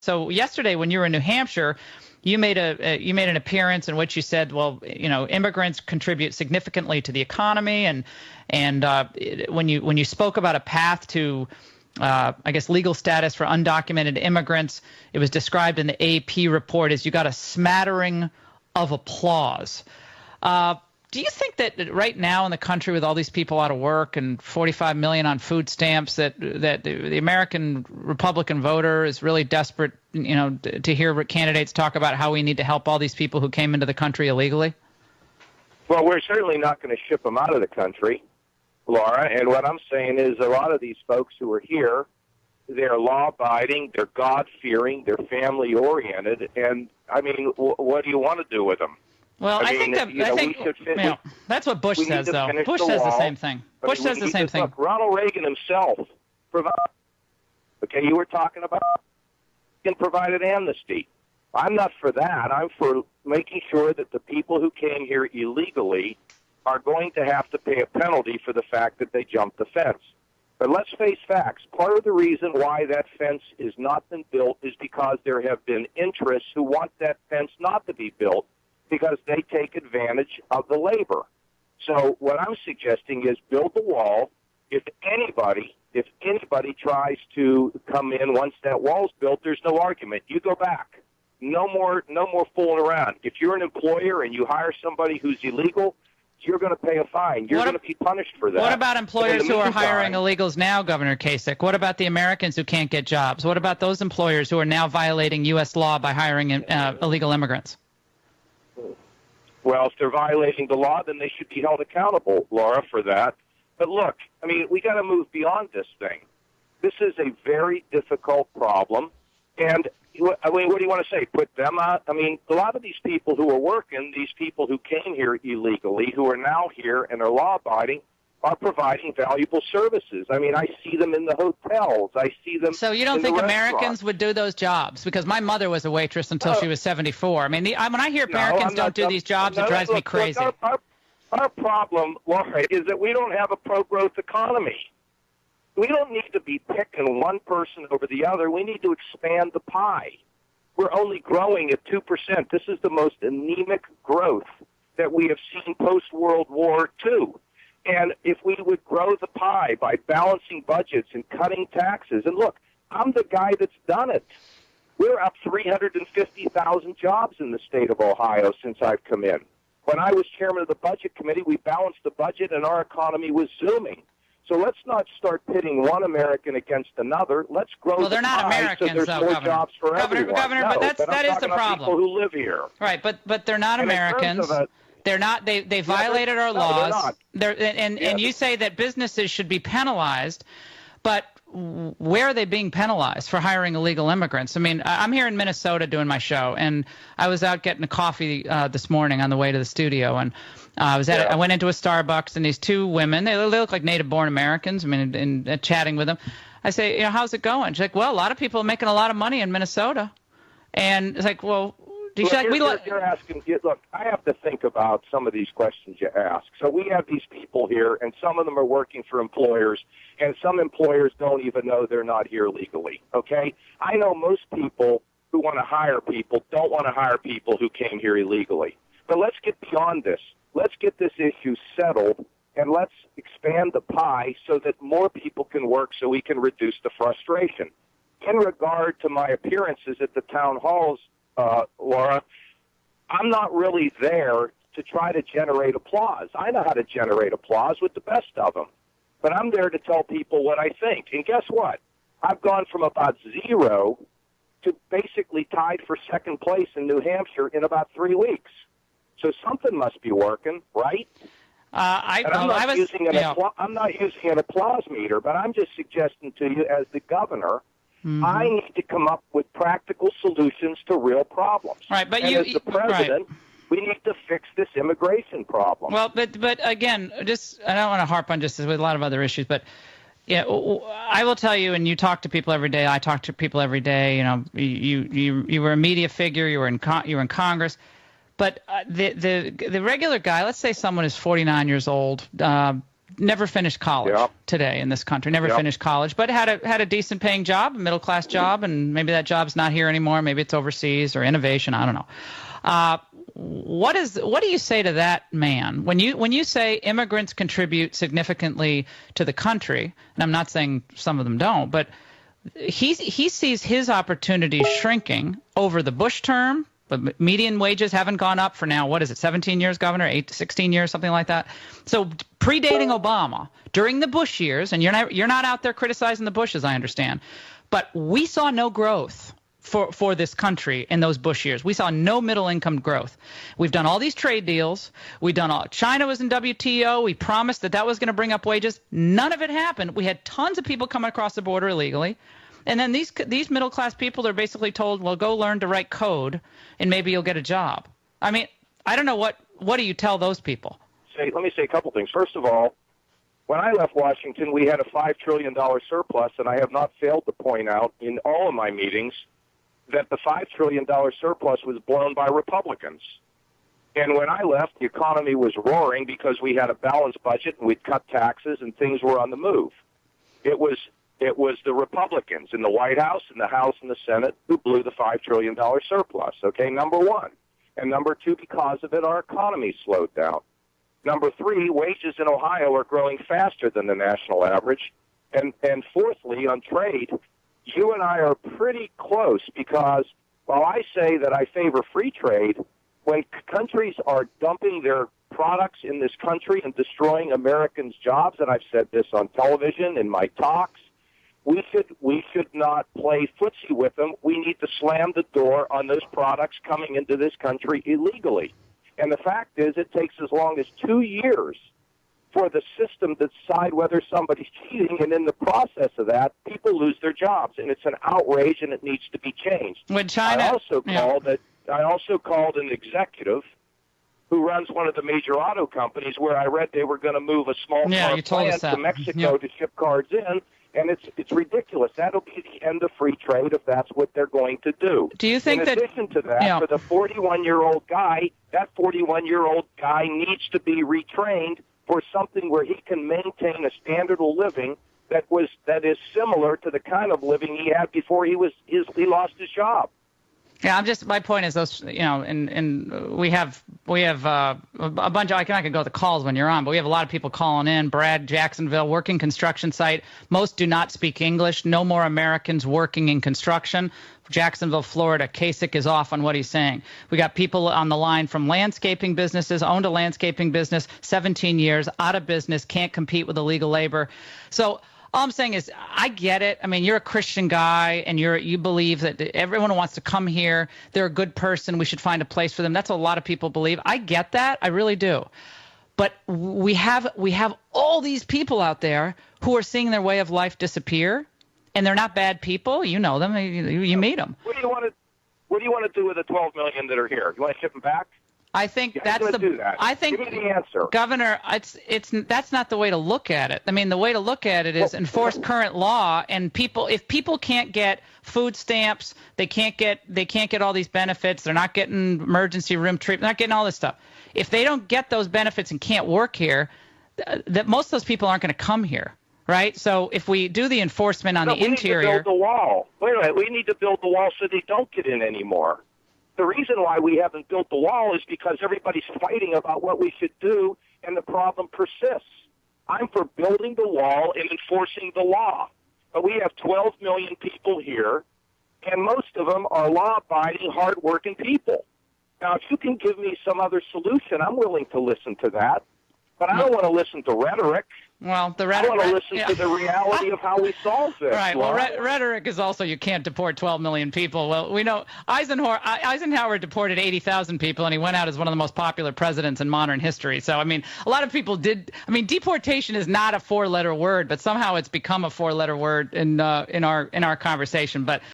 So yesterday, when you were in New Hampshire, you made an appearance in which you said, well, immigrants contribute significantly to the economy, and when you spoke about a path to I guess legal status for undocumented immigrants, it was described in the AP report as you got a smattering of applause. Do you think that right now in the country, with all these people out of work and 45 million on food stamps, that the American Republican voter is really desperate, to hear candidates talk about how we need to help all these people who came into the country illegally? Well, we're certainly not going to ship them out of the country, Laura. And what I'm saying is a lot of these folks who are here, they're law-abiding, they're God-fearing, they're family-oriented, and I mean, what do you want to do with them? Well, I think that's what Bush says, though. Bush says the same thing. Bush says the same thing. Look, Ronald Reagan himself provided. Okay, you were talking about provided amnesty. I'm not for that. I'm for making sure that the people who came here illegally are going to have to pay a penalty for the fact that they jumped the fence. But let's face facts. Part of the reason why that fence has not been built is because there have been interests who want that fence not to be built, because they take advantage of the labor. So what I'm suggesting is build the wall. If anybody tries to come in once that wall's built, there's no argument. You go back. No more fooling around. If you're an employer and you hire somebody who's illegal, you're going to pay a fine. You're going to be punished for that. What about employers who are hiring illegals now, Governor Kasich? What about the Americans who can't get jobs? What about those employers who are now violating U.S. law by hiring illegal immigrants? Well, if they're violating the law, then they should be held accountable, Laura, for that. But look, I mean, we got to move beyond this thing. This is a very difficult problem. And, I mean, what do you want to say? Put them out? I mean, a lot of these people who are working, these people who came here illegally, who are now here and are law-abiding, are providing valuable services. I mean, I see them in the hotels. I see them. So you don't think Americans would do those jobs? Because my mother was a waitress until she was 74. I mean, when I hear Americans don't do these jobs, it drives me crazy. Look, our problem, Laura, is that we don't have a pro-growth economy. We don't need to be picking one person over the other. We need to expand the pie. We're only growing at 2%. This is the most anemic growth that we have seen post-World War II. And if we would grow the pie by balancing budgets and cutting taxes, and look, I'm the guy that's done it. We're up 350,000 jobs in the state of Ohio since I've come in. When I was chairman of the budget committee, we balanced the budget and our economy was zooming. So let's not start pitting one American against another. Let's grow the pie Americans, so there's more Governor. jobs for everyone. Governor, no, but that is the problem. People who live here. Right, but they're not Americans. They're not. They violated our laws. They're not. And you say that businesses should be penalized, but where are they being penalized for hiring illegal immigrants? I mean, I'm here in Minnesota doing my show, and I was out getting a coffee this morning on the way to the studio, and I went into a Starbucks, and these two women, they look like native-born Americans. I mean, and chatting with them, I say, how's it going? She's like, well, a lot of people are making a lot of money in Minnesota, and it's like, well. You're asking. Look, I have to think about some of these questions you ask. So we have these people here, and some of them are working for employers, and some employers don't even know they're not here legally. Okay, I know most people who want to hire people don't want to hire people who came here illegally. But let's get beyond this. Let's get this issue settled, and let's expand the pie so that more people can work, so we can reduce the frustration. In regard to my appearances at the town halls, Laura, I'm not really there to try to generate applause. I know how to generate applause with the best of them. But I'm there to tell people what I think. And guess what? I've gone from about 0 to basically tied for second place in New Hampshire in about 3 weeks. So something must be working, right? I'm not using an applause meter, but I'm just suggesting to you as the governor, I need to come up with practical solutions to real problems. Right, but as the president, we need to fix this immigration problem. Well, but again, I don't want to harp on just this with a lot of other issues, but I will tell you, and you talk to people every day. I talk to people every day. You were a media figure. You were in Congress, but the regular guy, let's say someone is 49 years old. never finished college today in this country, never finished college, but had a decent paying job, a middle class job, and maybe that job's not here anymore. Maybe it's overseas or innovation. I don't know. What do you say to that man when you say immigrants contribute significantly to the country? And I'm not saying some of them don't, but he sees his opportunities shrinking over the Bush term. But median wages haven't gone up for now, what is it, 17 years, Governor, 16 years, something like that. So predating Obama, during the Bush years, and you're not out there criticizing the Bushes, I understand, but we saw no growth for this country in those Bush years. We saw no middle income growth. We've done all these trade deals. China was in WTO. We promised that was going to bring up wages. None of it happened. We had tons of people coming across the border illegally. And then these middle class people are basically told, well, go learn to write code and maybe you'll get a job. I mean, I don't know what do you tell those people? Let me say a couple things. First of all, when I left Washington, we had a $5 trillion surplus, and I have not failed to point out in all of my meetings that the $5 trillion surplus was blown by Republicans. And when I left, the economy was roaring because we had a balanced budget and we'd cut taxes and things were on the move. It was the Republicans in the White House, in the House, and the Senate who blew the $5 trillion surplus, okay, number one. And number two, because of it, our economy slowed down. Number three, wages in Ohio are growing faster than the national average. And fourthly, on trade, you and I are pretty close because while I say that I favor free trade, when countries are dumping their products in this country and destroying Americans' jobs, and I've said this on television in my talks, we should not play footsie with them. We need to slam the door on those products coming into this country illegally. And the fact is, it takes as long as 2 years for the system to decide whether somebody's cheating, and in the process of that, people lose their jobs, and it's an outrage, and it needs to be changed. When China, I also called an executive who runs one of the major auto companies where I read they were going to move a small car plant to Mexico to ship cars in. And it's ridiculous. That'll be the end of free trade if that's what they're going to do. Do you think in addition to that, for the 41-year-old guy, that 41-year-old guy needs to be retrained for something where he can maintain a standard of living that is similar to the kind of living he had before he lost his job. Yeah, my point is those, and we have a bunch of, I can go to the calls when you're on, but we have a lot of people calling in. Brad, Jacksonville, working construction site. Most do not speak English. No more Americans working in construction. Jacksonville, Florida, Kasich is off on what he's saying. We got people on the line from landscaping businesses, owned a landscaping business, 17 years, out of business, can't compete with illegal labor. So all I'm saying is I get it. I mean, you're a Christian guy, and you believe that everyone wants to come here. They're a good person. We should find a place for them. That's what a lot of people believe. I get that. I really do. But we have all these people out there who are seeing their way of life disappear, and they're not bad people. You know them. You meet them. What do you want to do with the 12 million that are here? You want to ship them back? I think that's do that. I think, give me the answer, Governor. That's not the way to look at it. I mean, the way to look at it is enforce current law, and if people can't get food stamps, they can't get all these benefits. They're not getting emergency room treatment. They're not getting all this stuff. If they don't get those benefits and can't work here, that most of those people aren't going to come here, right? So if we do the enforcement on the interior, we need to build the wall. Wait a minute, we need to build the wall so they don't get in anymore. The reason why we haven't built the wall is because everybody's fighting about what we should do, and the problem persists. I'm for building the wall and enforcing the law. But we have 12 million people here, and most of them are law-abiding, hard-working people. Now, if you can give me some other solution, I'm willing to listen to that. But I don't want to listen to rhetoric. Well, the rhetoric. I want to listen to the reality of how we solve this. Right. Well, rhetoric is also you can't deport 12 million people. Well, we know Eisenhower deported 80,000 people, and he went out as one of the most popular presidents in modern history. So, I mean, a lot of people did. I mean, deportation is not a four-letter word, but somehow it's become a four-letter word in our conversation. But